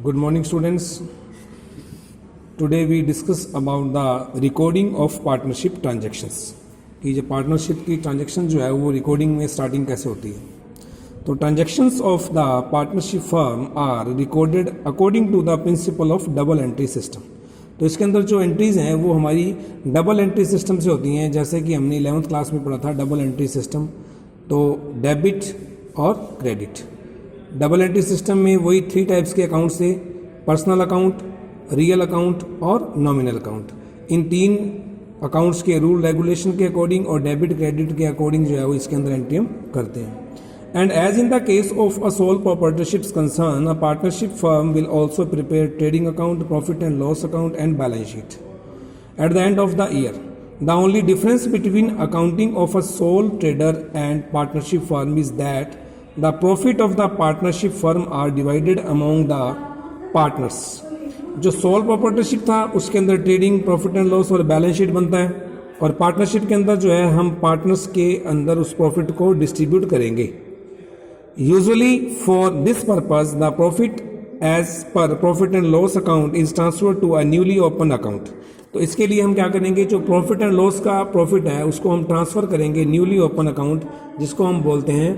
Good morning, students. Today we discuss about the recording of partnership transactions. कि जो partnership की transaction जो है वो रिकॉर्डिंग में स्टार्टिंग कैसे होती है. तो transactions of the partnership firm are recorded according to the principle of double entry system. तो इसके अंदर जो एंट्रीज हैं वो हमारी डबल एंट्री सिस्टम से होती हैं. जैसे कि हमने 11th क्लास में पढ़ा था डबल एंट्री सिस्टम. तो डेबिट और क्रेडिट. डबल एंट्री सिस्टम में वही 3 टाइप्स के अकाउंट्स थे: पर्सनल अकाउंट, रियल अकाउंट और नॉमिनल अकाउंट. इन 3 अकाउंट्स के रूल रेगुलेशन के अकॉर्डिंग और डेबिट क्रेडिट के अकॉर्डिंग जो है वो इसके अंदर एंट्री हम करते हैं. And as in the case of a sole proprietorships concern, a partnership firm will also prepare trading account, profit and loss account and balance sheet at the end of the year. The only difference between accounting of a sole trader and partnership firm is that the profit of the partnership firm are divided among the partners. जो sole proprietorship था उसके अंदर trading, profit and loss और balance sheet बनता है, और partnership के अंदर जो है हम पार्टनर्स के अंदर उस प्रॉफिट को डिस्ट्रीब्यूट करेंगे. Usually for this purpose the profit as per profit and loss account is transfer to a newly open account. तो इसके लिए हम क्या करेंगे, जो प्रॉफिट एंड लॉस का प्रॉफिट है उसको हम ट्रांसफ़र करेंगे न्यूली ओपन अकाउंट, जिसको हम बोलते हैं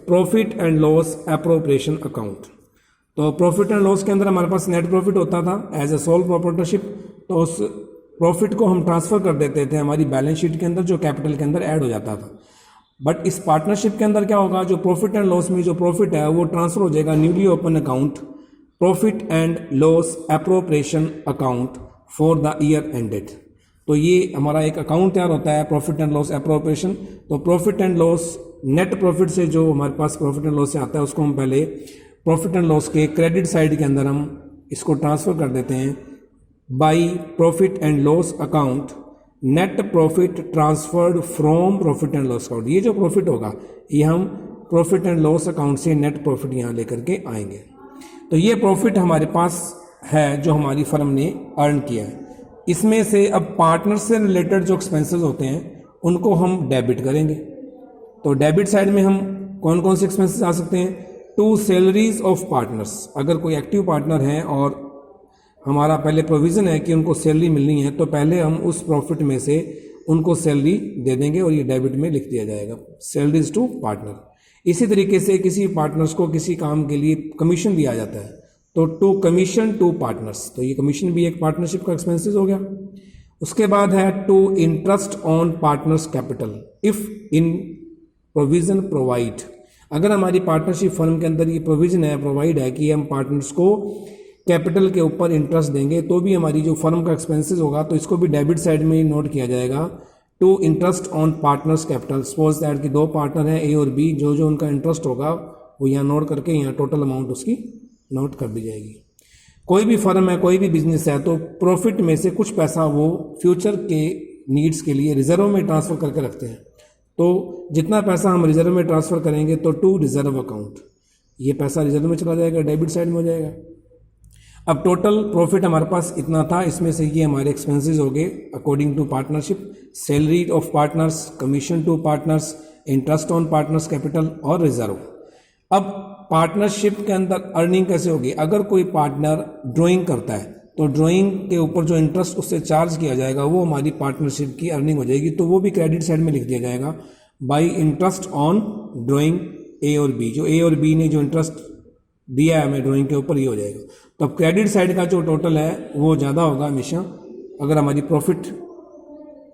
profit and loss appropriation account. तो प्रॉफिट एंड लॉस के अंदर हमारे पास नेट प्रॉफिट होता था एज ए सोल प्रोप्राइटरशिप. तो उस प्रॉफिट को हम ट्रांसफ़र कर देते थे हमारी बैलेंस शीट के अंदर, जो कैपिटल के अंदर ऐड हो जाता था. बट इस पार्टनरशिप के अंदर क्या होगा, जो प्रॉफिट एंड लॉस में जो प्रॉफिट है वो ट्रांसफ़र हो जाएगा newly open account, profit and loss appropriation account for the year ended. तो ये हमारा एक अकाउंट तैयार होता है, प्रॉफिट एंड लॉस एप्रोप्रिएशन. तो profit and loss net profit से जो हमारे पास प्रॉफिट एंड लॉस से आता है उसको हम पहले प्रॉफिट एंड लॉस के क्रेडिट साइड के अंदर हम इसको ट्रांसफ़र कर देते हैं by profit and loss account net profit transferred from profit and loss account. ये जो प्रॉफिट होगा ये हम प्रॉफिट एंड लॉस अकाउंट से नेट प्रॉफिट यहाँ लेकर के आएंगे. तो ये प्रॉफिट हमारे पास है जो हमारी फर्म ने अर्न किया है. इसमें से अब पार्टनर से रिलेटेड जो एक्सपेंसेस होते हैं उनको हम डेबिट करेंगे. तो डेबिट साइड में हम कौन कौन से एक्सपेंसेस आ सकते हैं, टू सैलरीज ऑफ पार्टनर्स. अगर कोई एक्टिव पार्टनर है और हमारा पहले प्रोविज़न है कि उनको सैलरी मिलनी है, तो पहले हम उस प्रॉफिट में से उनको सैलरी दे देंगे और ये डेबिट में लिख दिया जाएगा, सैलरीज टू पार्टनर. इसी तरीके से किसी पार्टनर्स को किसी काम के लिए कमीशन दिया जाता है, तो टू कमीशन टू पार्टनर्स. तो ये कमीशन भी एक पार्टनरशिप का एक्सपेंसेस हो गया. उसके बाद है to interest on partners capital if in provision provide. अगर हमारी पार्टनरशिप फर्म के अंदर ये प्रोविजन है, प्रोवाइड है कि हम पार्टनर्स को कैपिटल के ऊपर इंटरेस्ट देंगे, तो भी हमारी जो फर्म का एक्सपेंसेस होगा तो इसको भी डेबिट साइड में नोट किया जाएगा, to interest on partners capital. Suppose that कि 2 पार्टनर हैं ए और बी, जो जो उनका इंटरेस्ट होगा वो यहाँ नोट करके यहाँ टोटल अमाउंट उसकी नोट कर दी जाएगी. कोई भी फर्म है, कोई भी बिजनेस है, तो प्रॉफिट में से कुछ पैसा वो फ्यूचर के नीड्स के लिए रिजर्व में ट्रांसफ़र करके रखते हैं. तो जितना पैसा हम रिजर्व में ट्रांसफ़र करेंगे तो टू रिजर्व अकाउंट, ये पैसा रिजर्व में चला जाएगा, डेबिट साइड में हो जाएगा. अब टोटल प्रॉफिट हमारे पास इतना था, इसमें से ये हमारे एक्सपेंसेस हो गए according to partnership, salary of partners, commission to partners, interest on partners capital और रिजर्व. अब पार्टनरशिप के अंदर अर्निंग कैसे होगी, अगर कोई पार्टनर ड्राइंग करता है तो ड्राइंग के ऊपर जो इंटरेस्ट उससे चार्ज किया जाएगा वो हमारी पार्टनरशिप की अर्निंग हो जाएगी. तो वो भी क्रेडिट साइड में लिख दिया जाएगा बाई इंटरेस्ट ऑन ड्राइंग ए और बी. जो ए और बी ने जो इंटरेस्ट दिया है हमें ड्राइंग के ऊपर, ये हो जाएगा. तो अब क्रेडिट साइड का जो टोटल है वो ज़्यादा होगा हमेशा अगर हमारी प्रॉफिट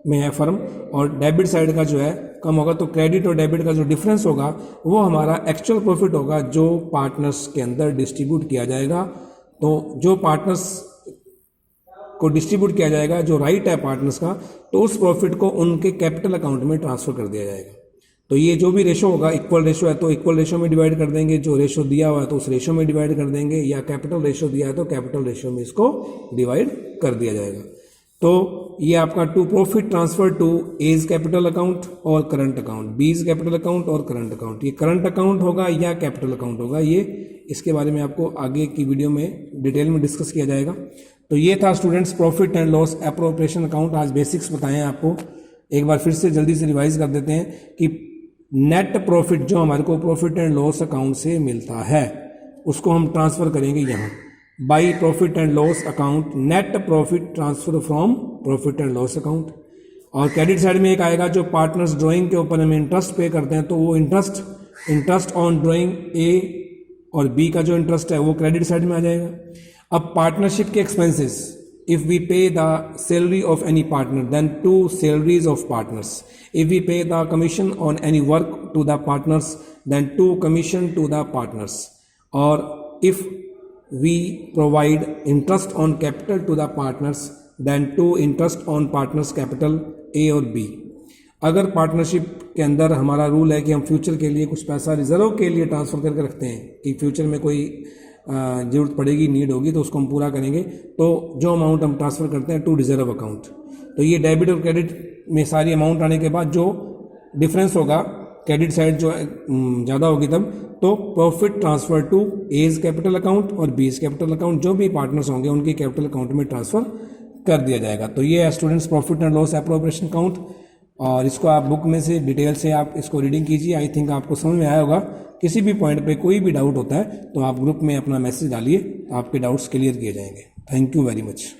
में है फर्म, और डेबिट साइड का जो है कम होगा. तो क्रेडिट और डेबिट का जो डिफरेंस होगा वो हमारा एक्चुअल प्रॉफिट होगा जो पार्टनर्स के अंदर डिस्ट्रीब्यूट किया जाएगा. तो जो पार्टनर्स को डिस्ट्रीब्यूट किया जाएगा, जो राइट है पार्टनर्स का, तो उस प्रॉफिट को उनके कैपिटल अकाउंट में ट्रांसफ़र कर दिया जाएगा. तो ये जो भी रेशो होगा, इक्वल रेशो है तो इक्वल रेशो में डिवाइड कर देंगे, जो रेशो दिया हुआ है तो उस रेशो में डिवाइड कर देंगे, या कैपिटल रेशो दिया है तो कैपिटल रेशो में इसको डिवाइड कर दिया जाएगा. तो ये आपका to profit transfer to as capital account और करंट अकाउंट, बीज कैपिटल अकाउंट और करंट अकाउंट. ये करंट अकाउंट होगा या कैपिटल अकाउंट होगा, ये इसके बारे में आपको आगे की वीडियो में डिटेल में डिस्कस किया जाएगा. तो ये था students profit and loss appropriation account. आज बेसिक्स बताएं आपको, एक बार फिर से जल्दी से रिवाइज कर देते हैं कि नेट प्रॉफिट जो हमारे को प्रॉफिट एंड लॉस अकाउंट से मिलता है उसको हम ट्रांसफ़र करेंगे यहाँ. By profit and loss account net profit transfer from profit and loss account. और क्रेडिट साइड में एक आएगा जो पार्टनर्स ड्राइंग के ऊपर हमें इंटरेस्ट पे करते हैं, तो वो इंटरेस्ट ऑन ड्राइंग ए और बी का जो इंटरेस्ट है वो क्रेडिट साइड में आ जाएगा। अब पार्टनरशिप के expenses, if we pay the salary of any partner then 2 salaries of partners, if we pay the commission on any work to the partners then 2 commission to the partners, और if we provide interest on capital to the partners then 2 interest on partners capital A और B। अगर partnership के अंदर हमारा rule है कि हम future के लिए कुछ पैसा रिजर्व के लिए ट्रांसफ़र करके रखते हैं कि फ्यूचर में कोई ज़रूरत पड़ेगी, नीड होगी तो उसको हम पूरा करेंगे, तो जो अमाउंट हम ट्रांसफ़र करते हैं टू रिजर्व अकाउंट। तो ये डेबिट और क्रेडिट में सारी अमाउंट आने के बाद जो डिफरेंस होगा, क्रेडिट साइड जो ज़्यादा होगी तब, तो profit transfer to as capital account और बीज कैपिटल अकाउंट, जो भी पार्टनर्स होंगे उनके कैपिटल अकाउंट में ट्रांसफ़र कर दिया जाएगा। तो ये है students profit and loss appropriation account, और इसको आप बुक में से डिटेल से आप इसको रीडिंग कीजिए। आई थिंक आपको समझ में आया होगा। किसी भी पॉइंट पे कोई भी डाउट होता है तो आप ग्रुप में अपना मैसेज डालिए, आपके डाउट्स क्लियर किए जाएंगे। Thank you very much.